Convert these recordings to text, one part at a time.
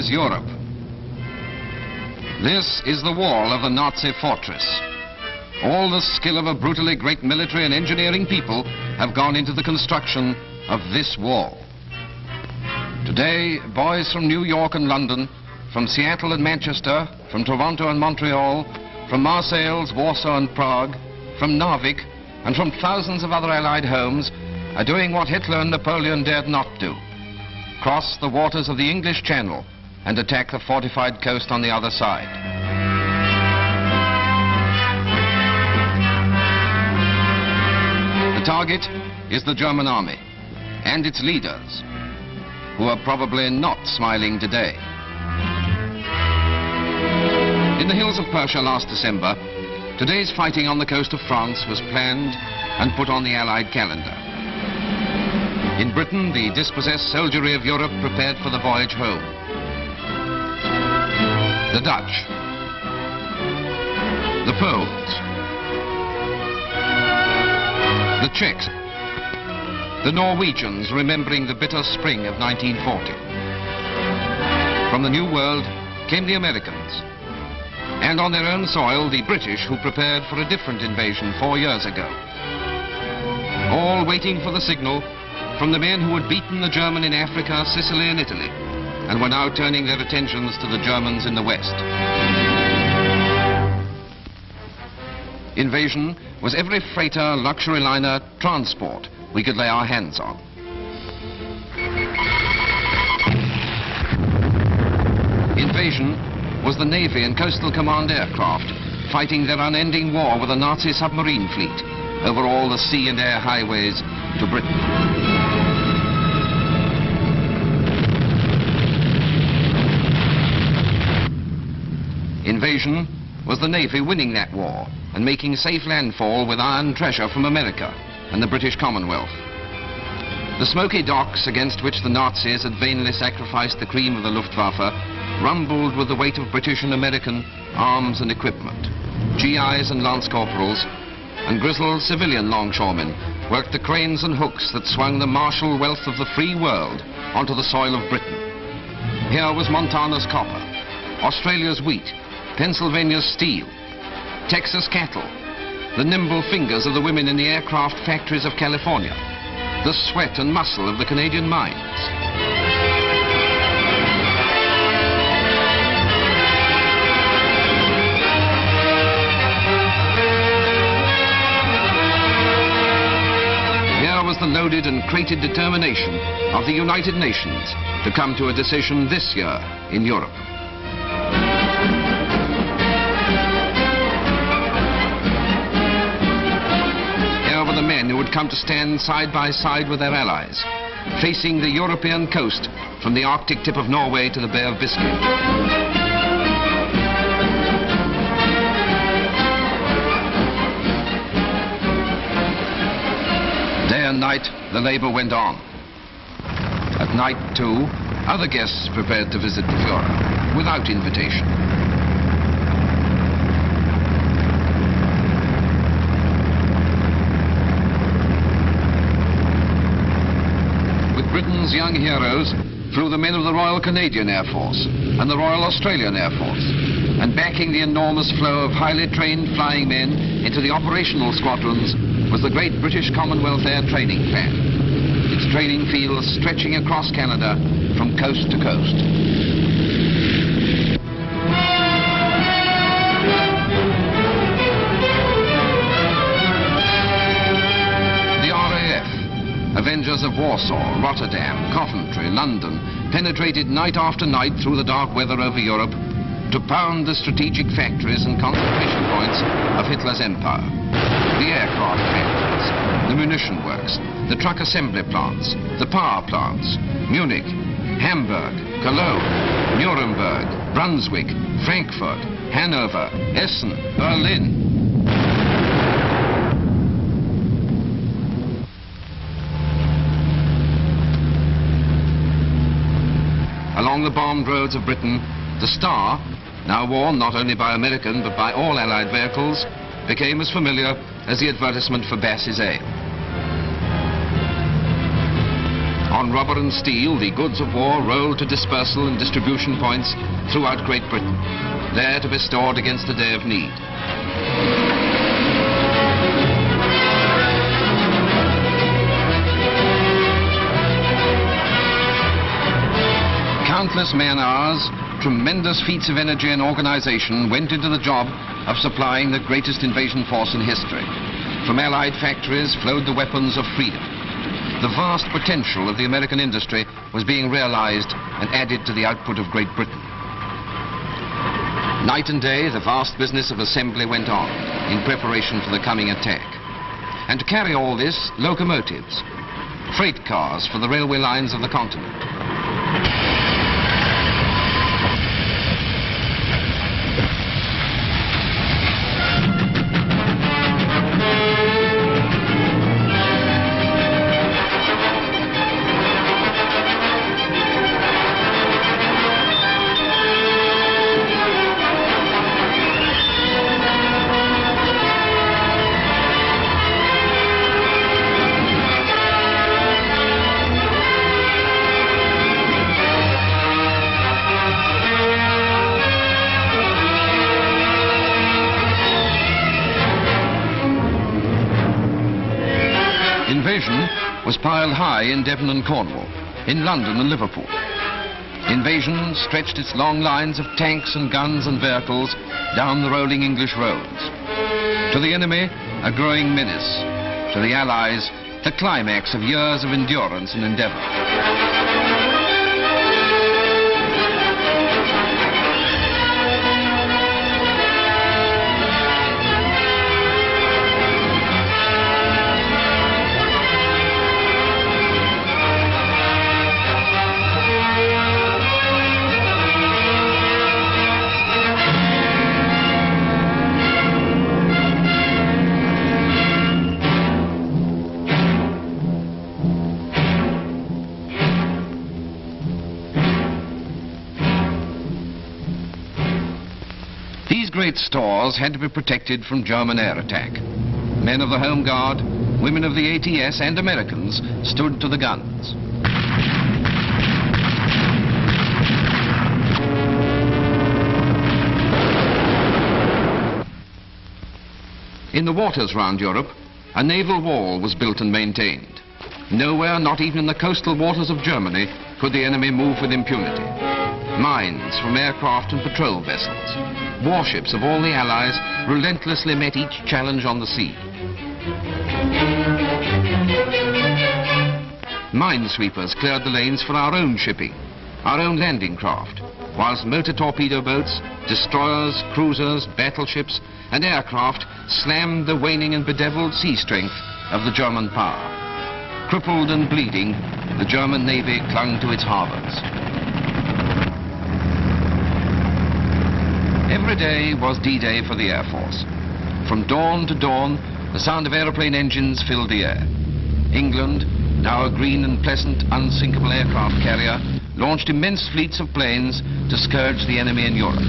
is Europe. This is the wall of the Nazi fortress. All the skill of a brutally great military and engineering people have gone into the construction of this wall. Today, boys from New York and London, from Seattle and Manchester, from Toronto and Montreal, from Marseille, Warsaw and Prague, from Narvik, and from thousands of other Allied homes are doing what Hitler and Napoleon dared not do: cross the waters of the English Channel and attack the fortified coast on the other side. The target is the German army and its leaders, who are probably not smiling today. In the hills of Persia last December, today's fighting on the coast of France was planned and put on the Allied calendar. In Britain, the dispossessed soldiery of Europe prepared for the voyage home. The Dutch, the Poles, the Czechs, the Norwegians remembering the bitter spring of 1940. From the New World came the Americans, and on their own soil the British, who prepared for a different invasion 4 years ago. All waiting for the signal from the men who had beaten the German in Africa, Sicily and Italy, and were now turning their attentions to the Germans in the West. Invasion was every freighter, luxury liner, transport we could lay our hands on. Invasion was the Navy and Coastal Command aircraft fighting their unending war with the Nazi submarine fleet over all the sea and air highways to Britain. Invasion was the Navy winning that war and making safe landfall with iron treasure from America and the British Commonwealth. The smoky docks against which the Nazis had vainly sacrificed the cream of the Luftwaffe rumbled with the weight of British and American arms and equipment. GIs and lance corporals and grizzled civilian longshoremen worked the cranes and hooks that swung the martial wealth of the free world onto the soil of Britain. Here was Montana's copper, Australia's wheat, Pennsylvania's steel, Texas cattle, the nimble fingers of the women in the aircraft factories of California, the sweat and muscle of the Canadian mines. Here was the loaded and crated determination of the United Nations to come to a decision this year in Europe. The men who would come to stand side by side with their allies, facing the European coast from the Arctic tip of Norway to the Bay of Biscay. Day and night, the labor went on. At night, too, other guests prepared to visit the Führer without invitation. Britain's young heroes flew the men of the Royal Canadian Air Force and the Royal Australian Air Force, and backing the enormous flow of highly trained flying men into the operational squadrons was the great British Commonwealth Air Training Plan, its training fields stretching across Canada from coast to coast. Avengers of Warsaw, Rotterdam, Coventry, London penetrated night after night through the dark weather over Europe to pound the strategic factories and concentration points of Hitler's empire. The aircraft factories, the munition works, the truck assembly plants, the power plants, Munich, Hamburg, Cologne, Nuremberg, Brunswick, Frankfurt, Hanover, Essen, Berlin. Along the bombed roads of Britain, the star, now worn not only by American but by all Allied vehicles, became as familiar as the advertisement for Bass's ale. On rubber and steel, the goods of war rolled to dispersal and distribution points throughout Great Britain, there to be stored against a day of need. Countless man-hours, tremendous feats of energy and organization went into the job of supplying the greatest invasion force in history. From Allied factories flowed the weapons of freedom. The vast potential of the American industry was being realized and added to the output of Great Britain. Night and day, the vast business of assembly went on in preparation for the coming attack. And to carry all this, locomotives, freight cars for the railway lines of the continent. Invasion was piled high in Devon and Cornwall, in London and Liverpool. Invasion stretched its long lines of tanks and guns and vehicles down the rolling English roads. To the enemy, a growing menace. To the Allies, the climax of years of endurance and endeavor. These great stores had to be protected from German air attack. Men of the Home Guard, women of the ATS and Americans stood to the guns. In the waters round Europe, a naval wall was built and maintained. Nowhere, not even in the coastal waters of Germany, could the enemy move with impunity. Mines from aircraft and patrol vessels, warships of all the Allies relentlessly met each challenge on the sea. Minesweepers cleared the lanes for our own shipping, our own landing craft, whilst motor torpedo boats, destroyers, cruisers, battleships and aircraft slammed the waning and bedeviled sea strength of the German power. Crippled and bleeding, the German Navy clung to its harbors. Every day was D-Day for the Air Force. From dawn to dawn, the sound of aeroplane engines filled the air. England, now a green and pleasant unsinkable aircraft carrier, launched immense fleets of planes to scourge the enemy in Europe,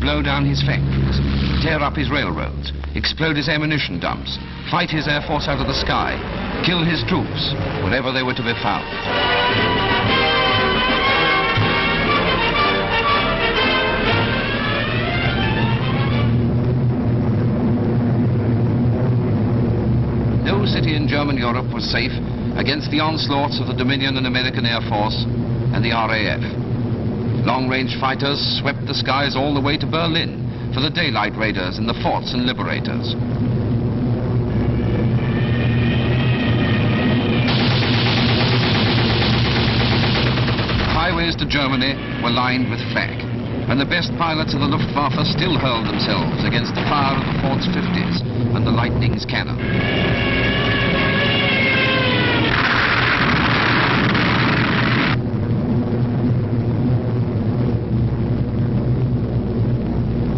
blow down his factories, tear up his railroads, explode his ammunition dumps, fight his air force out of the sky, kill his troops wherever they were to be found. No city in German Europe was safe against the onslaughts of the Dominion and American Air Force and the RAF. Long-range fighters swept the skies all the way to Berlin for the daylight raiders and the forts and liberators. Highways to Germany were lined with flak, and the best pilots of the Luftwaffe still hurled themselves against the fire of the Fort's 50s and the Lightning's cannon.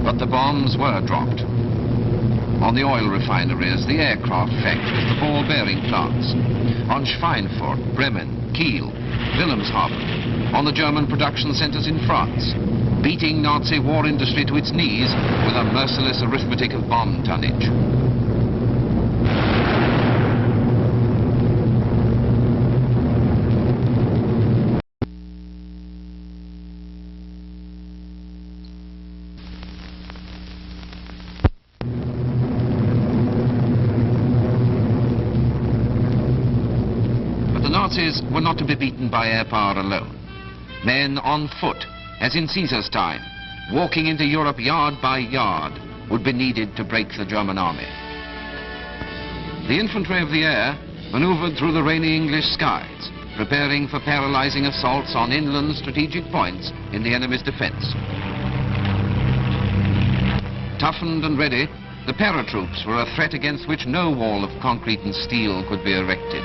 But the bombs were dropped. On the oil refineries, the aircraft factories, the ball bearing plants, on Schweinfurt, Bremen, Kiel, Wilhelmshaven, on the German production centers in France, beating Nazi war industry to its knees with a merciless arithmetic of bomb tonnage. Nazis were not to be beaten by air power alone. Men on foot, as in Caesar's time, walking into Europe yard by yard, would be needed to break the German army. The infantry of the air maneuvered through the rainy English skies, preparing for paralyzing assaults on inland strategic points in the enemy's defense. Toughened and ready, the paratroops were a threat against which no wall of concrete and steel could be erected.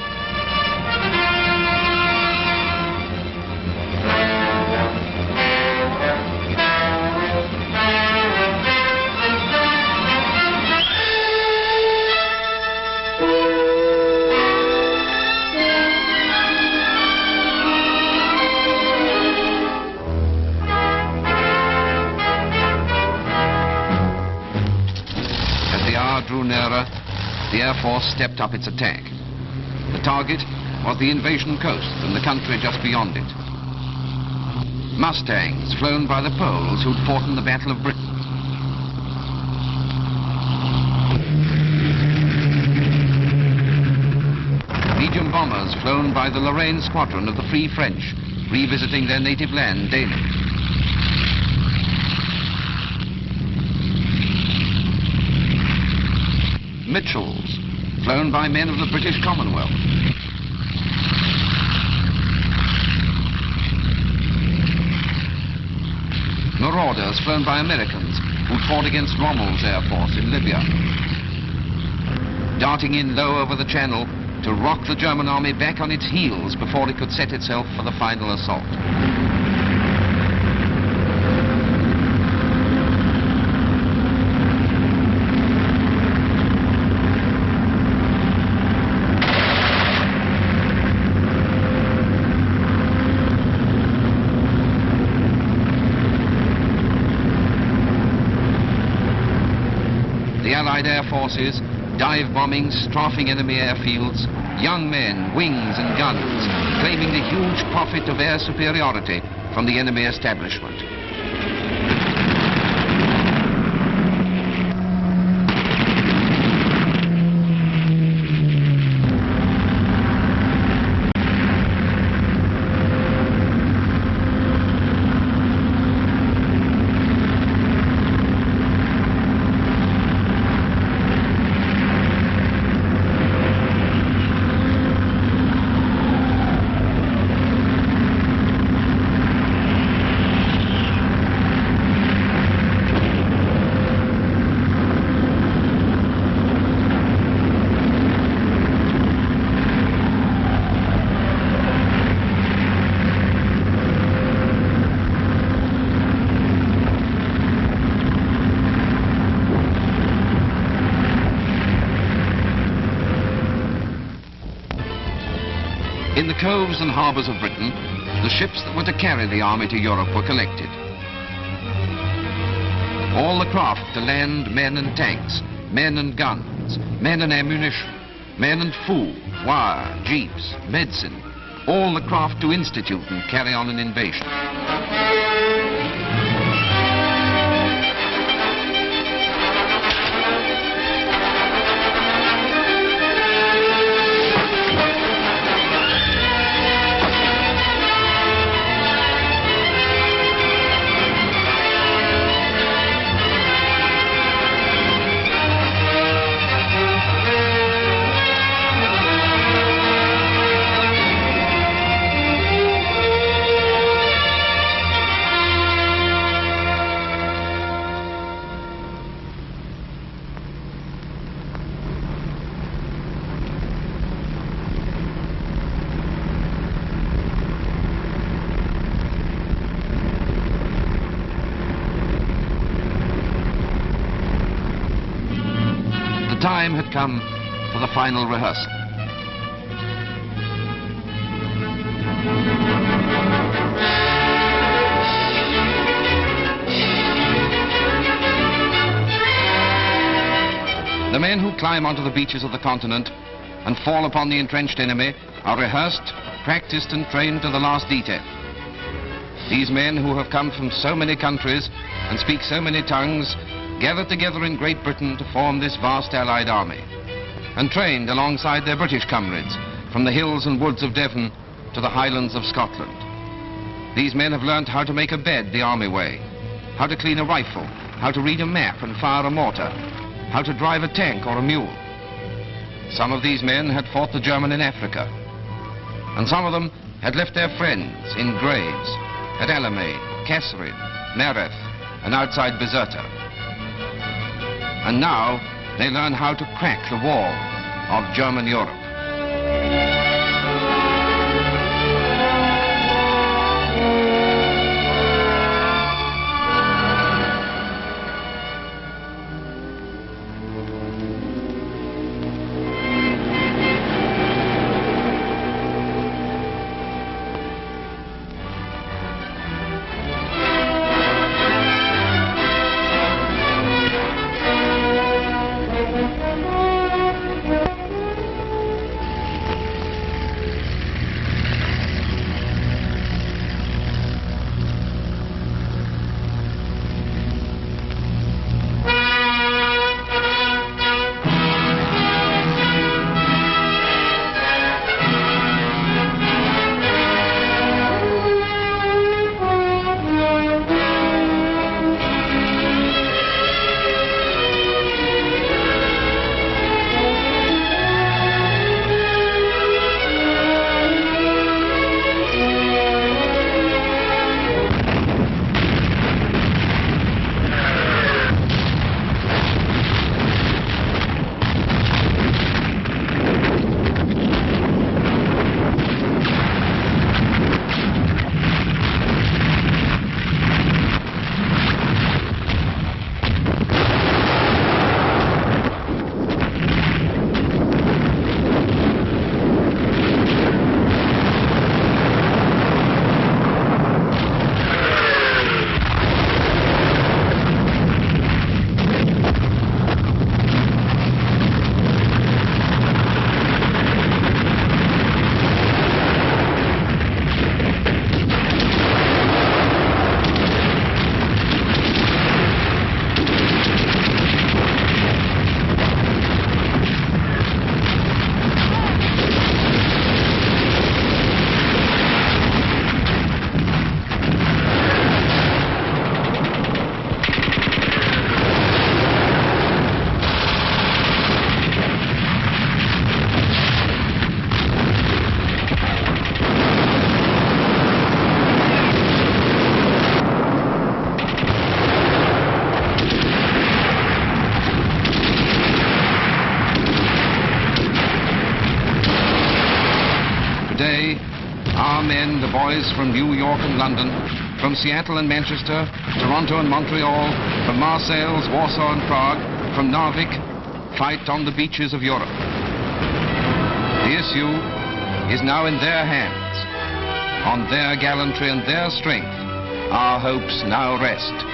Drew nearer, the Air Force stepped up its attack. The target was the invasion coast and the country just beyond it. Mustangs flown by the Poles who'd fought in the Battle of Britain. Medium bombers flown by the Lorraine squadron of the Free French, revisiting their native land daily. Mitchells, flown by men of the British Commonwealth. Marauders flown by Americans who fought against Rommel's Air Force in Libya. Darting in low over the channel to rock the German army back on its heels before it could set itself for the final assault. The Allied air forces, dive bombing, strafing enemy airfields, young men, wings and guns, claiming the huge profit of air superiority from the enemy establishment. In the coves and harbours of Britain, the ships that were to carry the army to Europe were collected. All the craft to land men and tanks, men and guns, men and ammunition, men and food, wire, jeeps, medicine, all the craft to institute and carry on an invasion. The time had come for the final rehearsal. The men who climb onto the beaches of the continent and fall upon the entrenched enemy are rehearsed, practiced and trained to the last detail. These men who have come from so many countries and speak so many tongues gathered together in Great Britain to form this vast Allied army, and trained alongside their British comrades from the hills and woods of Devon to the highlands of Scotland. These men have learned how to make a bed the army way, how to clean a rifle, how to read a map and fire a mortar, how to drive a tank or a mule. Some of these men had fought the German in Africa, and some of them had left their friends in graves at Alamein, Kasserine, Mereth, and outside Bizerta. And now they learn how to crack the wall of German Europe. Boys from New York and London, from Seattle and Manchester, Toronto and Montreal, from Marseille, Warsaw and Prague, from Narvik, fight on the beaches of Europe. The issue is now in their hands. On their gallantry and their strength, our hopes now rest.